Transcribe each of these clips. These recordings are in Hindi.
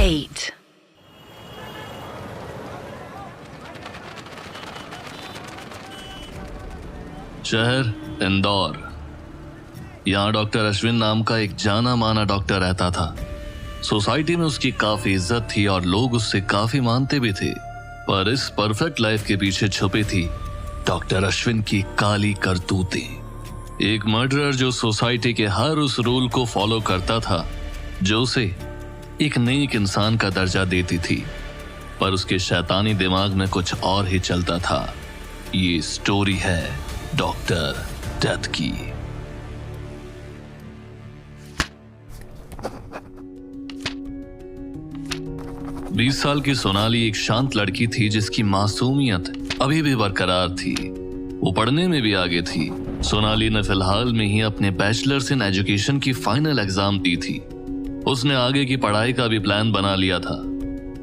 8. शहर इंदौर। यहाँ डॉक्टर अश्विन नाम का एक जाना माना डॉक्टर रहता था। सोसाइटी में उसकी काफी इज्जत थी और लोग उससे काफी मानते भी थे। पर इस परफेक्ट लाइफ के पीछे छुपी थी डॉक्टर अश्विन की काली करतूतें। एक मर्डरर जो सोसाइटी के हर उस रूल को फॉलो करता था जो उसे एक नेक इंसान का दर्जा देती थी, पर उसके शैतानी दिमाग में कुछ और ही चलता था। ये स्टोरी है डॉक्टर डेथ की। बीस साल की सोनाली एक शांत लड़की थी जिसकी मासूमियत अभी भी बरकरार थी। वो पढ़ने में भी आगे थी। सोनाली ने फिलहाल में ही अपने बैचलर्स इन एजुकेशन की फाइनल एग्जाम दी थी। उसने आगे की पढ़ाई का भी प्लान बना लिया था।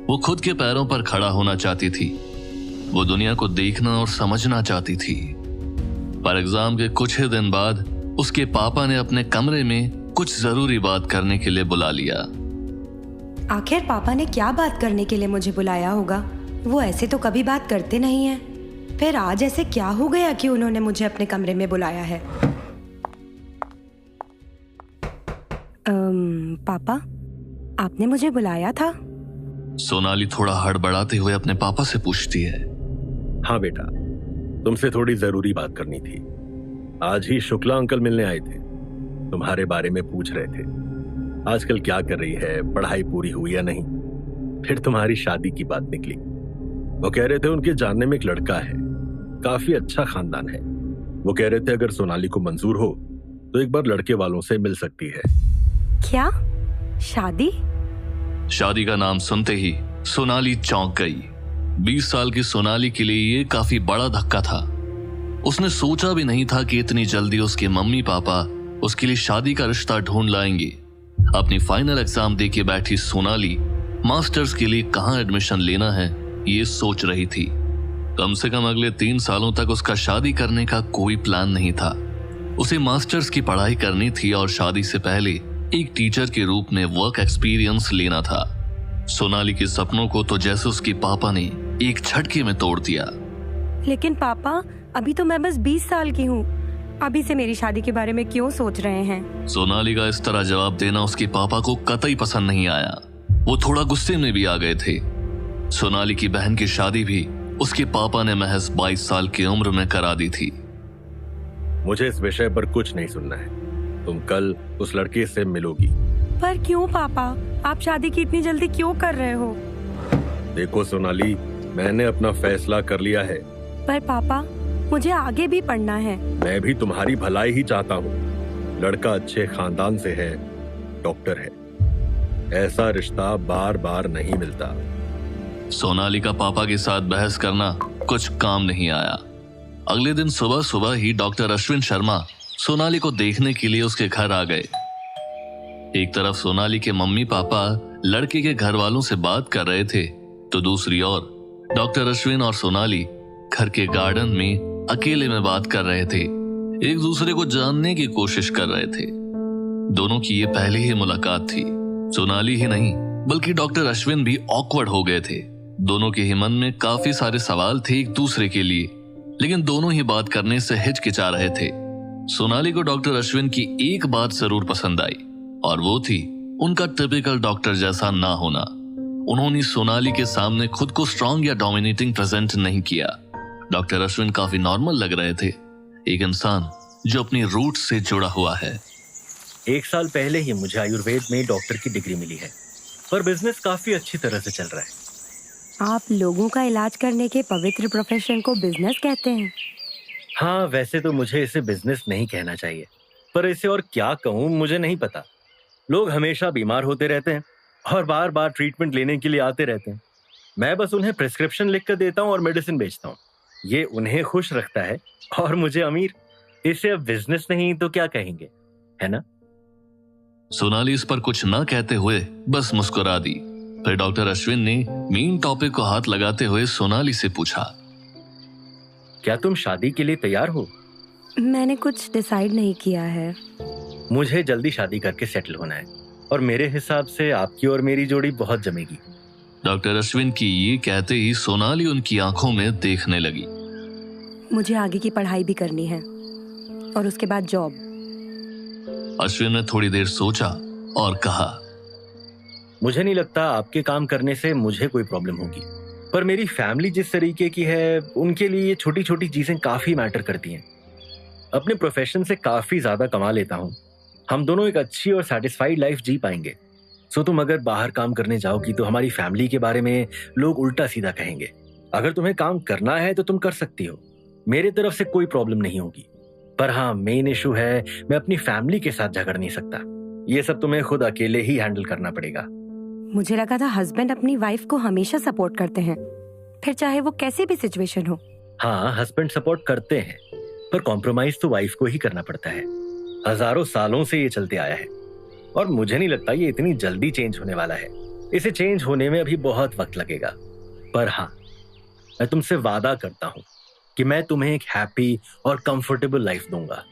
वो खुद के पैरों पर खड़ा होना चाहती थी। वो दुनिया को देखना और समझना चाहती थी। पर एग्जाम के कुछ ही दिन बाद उसके पापा ने अपने कमरे में कुछ जरूरी बात करने के लिए बुला लिया। आखिर पापा ने क्या बात करने के लिए मुझे बुलाया होगा? वो ऐसे तो कभी बात करते नहीं हैं। फिर आज ऐसे क्या हो गया कि उन्होंने मुझे अपने कमरे में बुलाया है? पापा, आपने मुझे बुलाया था? सोनाली थोड़ा हड़बड़ाते हुए अपने पापा से पूछती है। हाँ बेटा, तुमसे थोड़ी जरूरी बात करनी थी। आज ही शुक्ला अंकल मिलने आए थे, तुम्हारे बारे में पूछ रहे थे। आजकल क्या कर रही है, पढ़ाई पूरी हुई या नहीं। फिर तुम्हारी शादी की बात निकली। वो कह रहे थे उनके जानने में एक लड़का है, काफी अच्छा खानदान है। वो कह रहे थे अगर सोनाली को मंजूर हो तो एक बार लड़के वालों से मिल सकती है। क्या? शादी? शादी का नाम सुनते ही सोनाली चौंक गई। 20 साल की सोनाली के लिए ये काफी बड़ा धक्का था। उसने सोचा भी नहीं था कि इतनी जल्दी उसके मम्मी पापा उसके लिए शादी का रिश्ता ढूंढ लाएंगे। अपनी फाइनल एग्जाम दे के बैठी सोनाली मास्टर्स के लिए कहाँ एडमिशन लेना है ये सोच रही थी। कम से कम अगले 3 सालों तक उसका शादी करने का कोई प्लान नहीं था। उसे मास्टर्स की पढ़ाई करनी थी और शादी से पहले एक टीचर के रूप में वर्क एक्सपीरियंस लेना था। सोनाली के सपनों को तो जैसे उसके पापा ने एक झटके में तोड़ दिया। लेकिन पापा, अभी तो मैं बस 20 साल की हूँ। अभी से मेरी शादी के बारे में क्यों सोच रहे हैं? सोनाली का इस तरह जवाब देना उसके पापा को कतई पसंद नहीं आया। वो थोड़ा गुस्से में भी आ गए थे। सोनाली की बहन की शादी भी उसके पापा ने महज 22 साल की उम्र में करा दी थी। मुझे इस विषय पर कुछ नहीं सुनना है। तुम कल उस लड़के से मिलोगी। पर क्यों पापा? आप शादी की इतनी जल्दी क्यों कर रहे हो? देखो सोनाली, मैंने अपना फैसला कर लिया है। पर पापा, मुझे आगे भी पढ़ना है। मैं भी तुम्हारी भलाई ही चाहता हूँ। लड़का अच्छे खानदान से है, डॉक्टर है। ऐसा रिश्ता बार बार नहीं मिलता। सोनाली का पापा के साथ बहस करना कुछ काम नहीं आया। अगले दिन सुबह सुबह ही डॉक्टर अश्विन शर्मा सोनाली को देखने के लिए उसके घर आ गए। एक तरफ सोनाली के मम्मी पापा लड़के के घर वालों से बात कर रहे थे, तो दूसरी ओर डॉक्टर अश्विन और सोनाली घर के गार्डन में अकेले में बात कर रहे थे, एक दूसरे को जानने की कोशिश कर रहे थे। दोनों की ये पहली ही मुलाकात थी। सोनाली ही नहीं बल्कि डॉक्टर अश्विन भी ऑकवर्ड हो गए थे। दोनों के ही मन में काफी सारे सवाल थे एक दूसरे के लिए, लेकिन दोनों ही बात करने से हिचकिचा रहे थे। सोनाली को डॉक्टर अश्विन की एक बात जरूर पसंद आई और वो थी उनका टिपिकल डॉक्टर जैसा ना होना। उन्होंने सोनाली के सामने खुद को स्ट्रांग या डोमिनेटिंग प्रेजेंट नहीं किया। डॉक्टर अश्विन काफी नॉर्मल लग रहे थे, एक इंसान जो अपनी रूट से जुड़ा हुआ है। 1 साल पहले ही मुझे आयुर्वेद में डॉक्टर की डिग्री मिली है, पर बिजनेस काफी अच्छी तरह से चल रहा है। आप लोगों का इलाज करने के पवित्र प्रोफेशन को बिजनेस कहते हैं? हाँ, वैसे तो मुझे इसे बिजनेस नहीं कहना चाहिए, पर इसे और क्या कहूँ मुझे नहीं पता। लोग हमेशा बीमार होते रहते हैं और बार बार ट्रीटमेंट लेने के लिए आते रहते हैं। मैं बस उन्हें प्रिस्क्रिप्शन लिख कर देता हूँ और मेडिसिन बेचता हूँ। ये उन्हें खुश रखता है और मुझे अमीर। इसे अब बिजनेस नहीं तो क्या कहेंगे, है ना? सोनाली इस पर कुछ न कहते हुए बस मुस्कुरा दी। फिर डॉक्टर अश्विन ने मेन टॉपिक को हाथ लगाते हुए सोनाली से पूछा, क्या तुम शादी के लिए तैयार हो? मैंने कुछ डिसाइड नहीं किया है। मुझे जल्दी शादी करके सेटल होना है। और मेरे हिसाब से आपकी और मेरी जोड़ी बहुत जमेगी। डॉक्टर अश्विन की ये कहते ही सोनाली उनकी आंखों में देखने लगी। मुझे आगे की पढ़ाई भी करनी है और उसके बाद जॉब। अश्विन ने थोड़ी देर सोचा और कहा, मुझे नहीं लगता आपके काम करने से मुझे कोई प्रॉब्लम होगी, पर मेरी फैमिली जिस तरीके की है उनके लिए ये छोटी छोटी चीजें काफी मैटर करती हैं। अपने प्रोफेशन से काफी ज्यादा कमा लेता हूँ, हम दोनों एक अच्छी और सेटिस्फाइड लाइफ जी पाएंगे। सो तुम अगर बाहर काम करने जाओगी तो हमारी फैमिली के बारे में लोग उल्टा सीधा कहेंगे। अगर तुम्हें काम करना है तो तुम कर सकती हो, मेरे तरफ से कोई प्रॉब्लम नहीं होगी। पर हाँ, मेन इशू है मैं अपनी फैमिली के साथ झगड़ नहीं सकता। ये सब तुम्हें खुद अकेले ही हैंडल करना पड़ेगा। मुझे लगा था हस्बैंड अपनी वाइफ को हमेशा सपोर्ट करते हैं, फिर चाहे वो कैसी भी सिचुएशन हो। हाँ, हस्बैंड सपोर्ट करते हैं, पर कॉम्प्रोमाइज तो वाइफ को ही करना पड़ता है। हजारों सालों से ये चलते आया है और मुझे नहीं लगता ये इतनी जल्दी चेंज होने वाला है। इसे चेंज होने में अभी बहुत वक्त लगेगा। पर हाँ, मैं तुमसे वादा करता हूँ कि मैं तुम्हें एक हैप्पी और कंफर्टेबल लाइफ दूंगा।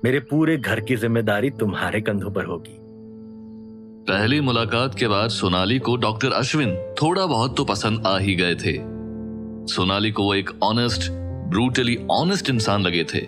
मेरे पूरे घर की जिम्मेदारी तुम्हारे कंधों पर होगी। पहली मुलाकात के बाद सोनाली को डॉक्टर अश्विन थोड़ा बहुत तो पसंद आ ही गए थे। सोनाली को वो एक ऑनेस्ट, ब्रूटली ऑनेस्ट इंसान लगे थे।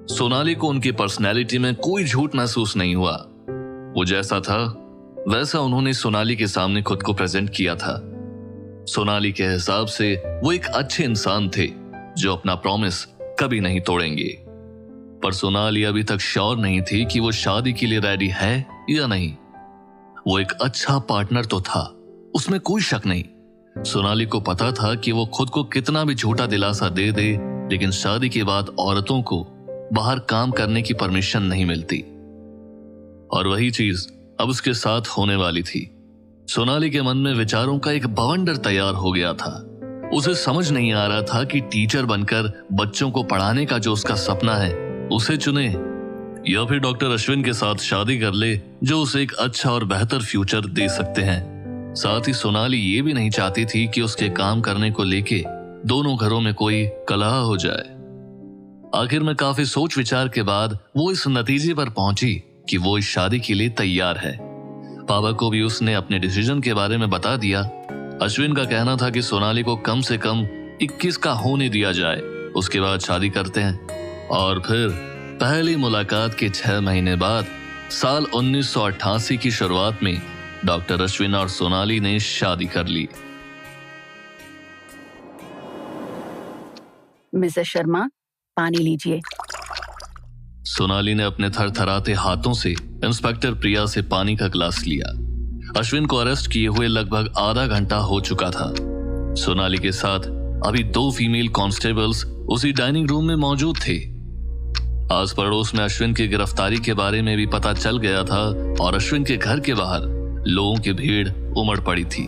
सोनाली को उनकी पर्सनैलिटी में कोई झूठ महसूस नहीं हुआ। वो जैसा था वैसा उन्होंने सोनाली के सामने खुद को प्रेजेंट किया था। सोनाली के हिसाब से वो एक अच्छे इंसान थे जो अपना प्रॉमिस कभी नहीं तोड़ेंगे। पर सोनाली अभी तक श्योर नहीं थी कि वो शादी के लिए रेडी है या नहीं। वो एक अच्छा पार्टनर तो था, उसमें कोई शक नहीं। सोनाली को पता था कि वो खुद को कितना भी झूठा दिलासा दे दे, लेकिन शादी के बाद औरतों को बाहर काम करने की परमिशन नहीं मिलती। और वही चीज अब उसके साथ होने वाली थी। सोनाली के मन में विचारों का एक बवंडर तैयार हो गया था। उसे समझ नहीं आ रहा था कि टीचर बनकर बच्चों को पढ़ाने का जो उसका सपना है उसे चुने या फिर डॉक्टर अश्विन के साथ शादी कर ले जो उसे एक अच्छा और बेहतर फ्यूचर दे सकते हैं। साथ ही सोनाली ये भी नहीं चाहती थी कि उसके काम करने को लेके दोनों घरों में कोई कलह हो जाए। आखिर में काफी सोच विचार के बाद वो इस नतीजे पर पहुंची कि वो इस शादी के लिए तैयार है। पापा को भी उसने अपने डिसीजन के बारे में बता दिया। अश्विन का कहना था कि सोनाली को कम से कम 21 का होने दिया जाए, उसके बाद शादी करते हैं। और फिर पहली मुलाकात के 6 महीने बाद साल 1988 की शुरुआत में डॉक्टर अश्विन और सोनाली ने शादी कर ली। मिसेस शर्मा, पानी लीजिए। सोनाली ने अपने थरथराते हाथों से इंस्पेक्टर प्रिया से पानी का गिलास लिया। अश्विन को अरेस्ट किए हुए लगभग आधा घंटा हो चुका था। सोनाली के साथ अभी 2 फीमेल कांस्टेबल्स उसी डाइनिंग रूम में मौजूद थे। आस पड़ोस में अश्विन की गिरफ्तारी के बारे में भी पता चल गया था और अश्विन के घर के बाहर लोगों की भीड़ उमड़ पड़ी थी।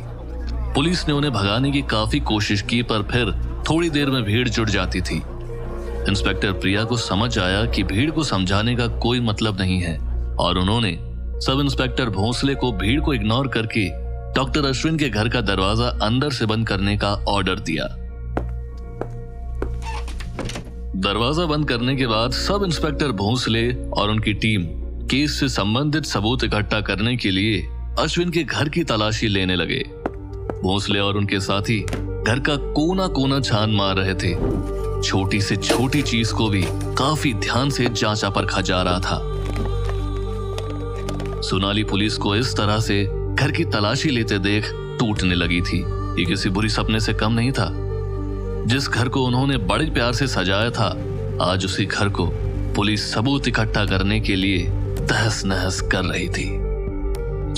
पुलिस ने उन्हें भगाने की काफी कोशिश की, पर फिर थोड़ी देर में भीड़ जुट जाती थी। इंस्पेक्टर प्रिया को समझ आया कि भीड़ को समझाने का कोई मतलब नहीं है और उन्होंने सब इंस्पेक्टर भोंसले को भीड़ को इग्नोर करके डॉक्टर अश्विन के घर का दरवाजा अंदर से बंद करने का ऑर्डर दिया। दरवाजा बंद करने के बाद सब इंस्पेक्टर भोंसले और उनकी टीम केस से संबंधित सबूत इकट्ठा करने के लिए अश्विन के घर की तलाशी लेने लगे। भोंसले और उनके साथी घर का कोना कोना छान मार रहे थे। छोटी से छोटी चीज को भी काफी ध्यान से जांचा परखा जा रहा था। सोनाली पुलिस को इस तरह से घर की तलाशी लेते देख टूटने लगी थी। ये किसी बुरी सपने से कम नहीं था। जिस घर को उन्होंने बड़े प्यार से सजाया था, आज उसी घर को पुलिस सबूत इकट्ठा करने के लिए तहस नहस कर रही थी।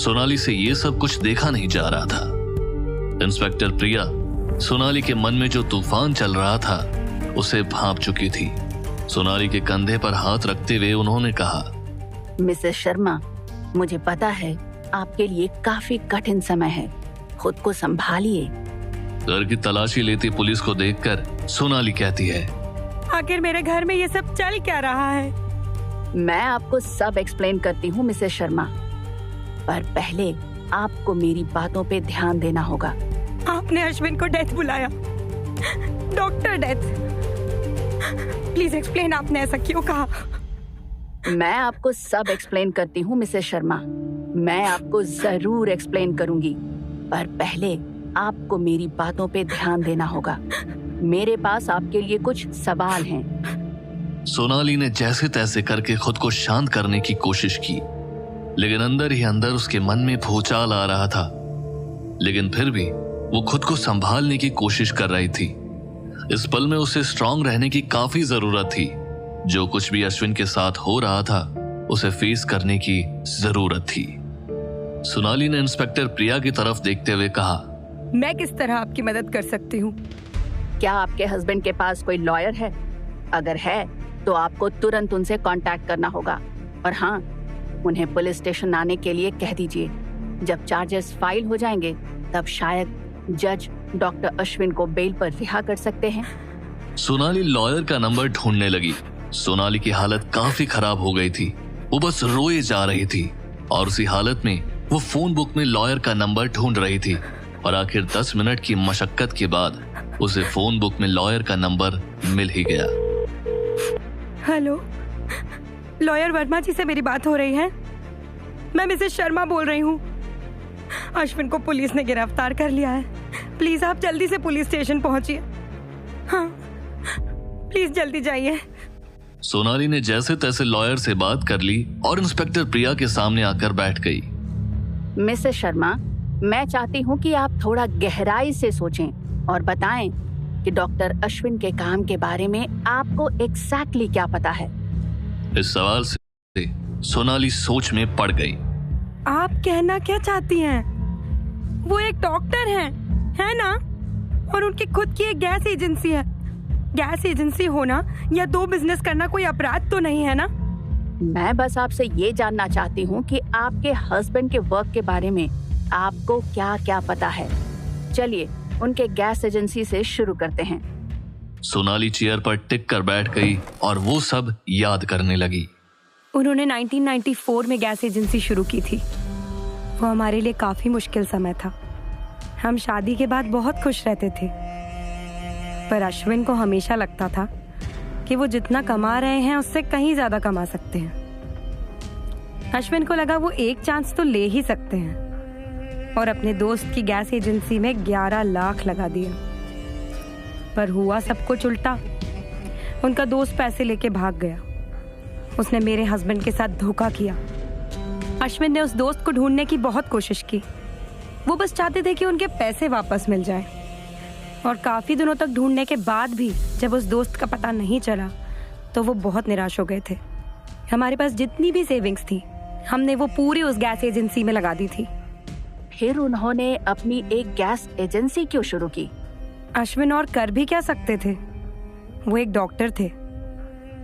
सोनाली से ये सब कुछ देखा नहीं जा रहा था। इंस्पेक्टर प्रिया सोनाली के मन में जो तूफान चल रहा था उसे भांप चुकी थी। सोनाली के कंधे पर हाथ रखते हुए उन्होंने कहा, मिसेस शर्मा, मुझे पता है आपके लिए काफी कठिन समय है, खुद को संभालिए। घर की तलाशी लेती पुलिस को देखकर सोनाली कहती है, आखिर मेरे घर में ये सब चल क्या रहा है? मैं आपको सब एक्सप्लेन करती हूँ मिसेस शर्मा, पर पहले आपको मेरी बातों पे ध्यान देना होगा। आपने अश्विन को डेथ बुलाया, डॉक्टर डेथ। प्लीज एक्सप्लेन, आपने ऐसा क्यों कहा? मैं आपको सब एक्सप्लेन करती हूँ मिसेस शर्मा। मैं आपको जरूर एक्सप्लेन करूंगी, पर पहले आपको मेरी बातों पे ध्यान देना होगा। मेरे पास आपके लिए कुछ सवाल हैं। सोनाली ने जैसे तैसे करके खुद को शांत करने की कोशिश की, लेकिन अंदर ही अंदर उसके मन में भूचाल आ रहा था। लेकिन फिर भी वो खुद को संभालने की कोशिश कर रही थी। इस पल में उसे स्ट्रांग रहने की काफी जरूरत थी। जो कुछ भी अश्विन के साथ हो रहा था उसे फेस करने की जरूरत थी। सोनाली ने इंस्पेक्टर प्रिया की तरफ देखते हुए कहा, मैं किस तरह आपकी मदद कर सकती हूँ? क्या आपके हस्बैंड के पास कोई लॉयर है? अगर है तो आपको तुरंत उनसे कांटेक्ट करना होगा। और हाँ, उन्हें पुलिस स्टेशन आने के लिए कह दीजिए। जब चार्जेस फाइल हो जाएंगे तब शायद जज डॉक्टर अश्विन को बेल पर रिहा कर सकते हैं। सोनाली लॉयर का नंबर ढूंढने लगी। सोनाली की हालत काफी खराब हो गई थी। वो बस रोए जा रही थी और उसी हालत में वो फोन बुक में लॉयर का नंबर ढूंढ रही थी। और आखिर 10 मिनट की मशक्कत के बाद उसे फोन बुक में लॉयर का नंबर मिल ही गया। हेलो, लॉयर वर्मा जी से मेरी बात हो रही है? मैं मिसेस शर्मा बोल रही हूँ। अश्विन को पुलिस ने गिरफ्तार कर लिया है। प्लीज आप जल्दी से पुलिस स्टेशन पहुंचिए। हाँ, प्लीज जल्दी जाइए। सोनाली ने जैसे तैसे लॉयर से बात कर ली और इंस्पेक्टर प्रिया के सामने आकर बैठ गई। मिसेस शर्मा, मैं चाहती हूँ कि आप थोड़ा गहराई से सोचें और बताएं कि डॉक्टर अश्विन के काम के बारे में आपको एग्जैक्टली क्या पता है। इस सवाल से सोनाली सोच में पड़ गई। आप कहना क्या चाहती हैं? वो एक डॉक्टर हैं, है ना? और उनकी खुद की एक गैस एजेंसी है। गैस एजेंसी होना या दो बिजनेस करना कोई अपराध तो नहीं है ना? मैं बस आपसे ये जानना चाहती हूँ कि आपके हस्बैंड के वर्क के बारे में आपको क्या क्या पता है। चलिए उनके गैस एजेंसी से शुरू करते हैं। सोनाली चेयर पर टिक कर बैठ गई और वो सब याद करने लगी। उन्होंने 1994 में गैस एजेंसी शुरू की थी। वो हमारे लिए काफी मुश्किल समय था। हम शादी के बाद बहुत खुश रहते थे, पर अश्विन को हमेशा लगता था कि वो जितना कमा रहे हैं उससे कहीं ज्यादा कमा सकते हैं। अश्विन को लगा वो एक चांस तो ले ही सकते हैं और अपने दोस्त की गैस एजेंसी में 11 लाख लगा दिया। पर हुआ सब कुछ उल्टा। उनका दोस्त पैसे लेके भाग गया। उसने मेरे हस्बैंड के साथ धोखा किया। अश्विन ने उस दोस्त को ढूंढने की बहुत कोशिश की। वो बस चाहते थे कि उनके पैसे वापस मिल जाए। और काफी दिनों तक ढूंढने के बाद भी जब उस दोस्त का पता नहीं चला तो वो बहुत निराश हो गए थे। हमारे पास जितनी भी सेविंग्स थी हमने वो पूरी उस गैस एजेंसी में लगा दी थी। फिर उन्होंने अपनी एक गैस एजेंसी क्यों शुरू की? अश्विन और कर भी क्या सकते थे? वो एक डॉक्टर थे।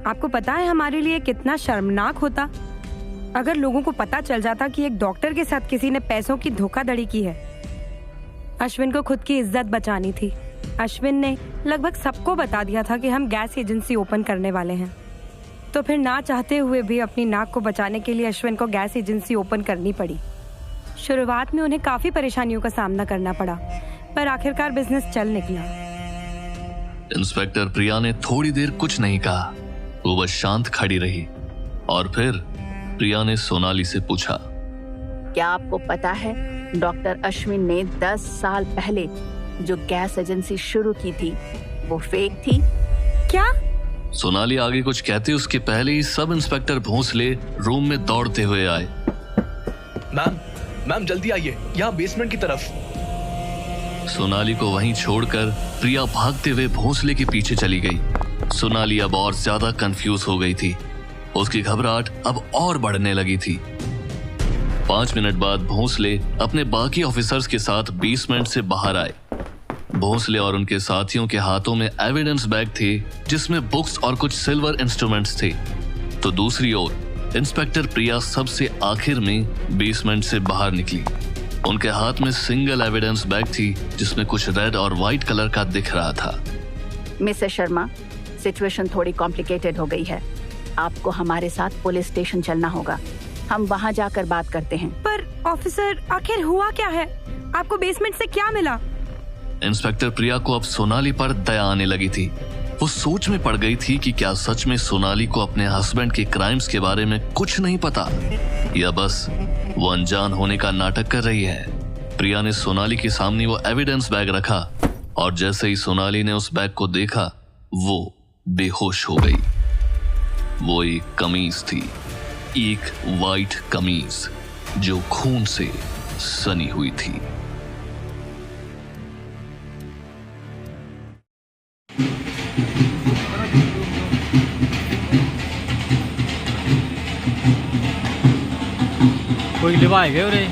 आपको पता है हमारे लिए कितना शर्मनाक होता अगर लोगों को पता चल जाता कि एक डॉक्टर के साथ किसी ने पैसों की धोखाधड़ी की है। अश्विन को खुद की इज्जत बचानी थी। अश्विन ने लगभग सबको बता दिया था कि हम गैस एजेंसी ओपन करने वाले हैं। तो फिर ना चाहते हुए भी अपनी नाक को बचाने के लिए अश्विन को गैस एजेंसी ओपन करनी पड़ी। शुरुआत में उन्हें काफी परेशानियों का सामना करना पड़ा, पर आखिरकार बिजनेस चल निकला। इंस्पेक्टर प्रिया ने थोड़ी देर कुछ नहीं कहा। वो बस शांत खड़ी रही और फिर प्रिया ने सोनाली से पूछा, क्या आपको पता है डॉक्टर अश्विन ने 10 साल पहले जो गैस एजेंसी शुरू की थी वो फेक थी? क्या? सोनाली आगे कुछ कहते उसके पहले ही सब इंस्पेक्टर भोंसले रूम में दौड़ते हुए आए। मैम जल्दी आइए, यहाँ बेसमेंट की तरफ। सोनाली को वहीं छोड़कर प्रिया भागते हुए भोंसले के पीछे चली गई। सोनाली अब और ज्यादा कंफ्यूज हो गई थी। उसकी घबराहट अब और बढ़ने लगी थी। 5 मिनट बाद भोंसले अपने बाकी ऑफिसर्स के साथ बेसमेंट से बाहर आए। भोंसले और उनके साथियों के हाथों में एविडेंस बैग थे जिसमें बुक्स और कुछ सिल्वर इंस्ट्रूमेंट्स थे। तो दूसरी ओर इंस्पेक्टर प्रिया सबसे आखिर में बेसमेंट से बाहर निकली। उनके हाथ में सिंगल एविडेंस बैग थी जिसमें कुछ रेड और व्हाइट कलर का दिख रहा था। मिसेस शर्मा, सिचुएशन थोड़ी कॉम्प्लिकेटेड हो गई है। आपको हमारे साथ पुलिस स्टेशन चलना होगा। हम वहाँ जाकर बात करते हैं। पर ऑफिसर, आखिर हुआ क्या है? आपको बेसमेंट से क्या मिला? इंस्पेक्टर प्रिया को अब सोनाली पर दया आने लगी थी। वो सोच में पड़ गई थी कि क्या सच में सोनाली को अपने हस्बैंड के क्राइम्स के बारे में कुछ नहीं पता, या बस वो अनजान होने का नाटक कर रही है। प्रिया ने सोनाली के सामने वो एविडेंस बैग रखा और जैसे ही सोनाली ने उस बैग को देखा वो बेहोश हो गई। वो एक कमीज थी, एक वाइट कमीज जो खून से सनी हुई थी। कोई लिवाए गए रे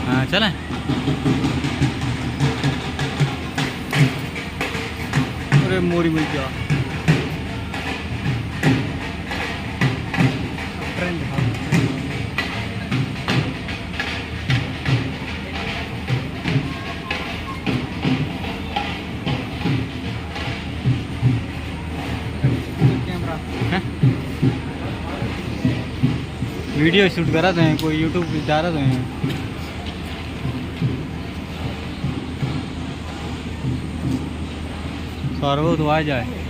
हाँ चलें। अरे मोरी मिल गया। वीडियो शूट करा थे, कोई यूट्यूब पे जा रहे थे। सारा तो आ जाए।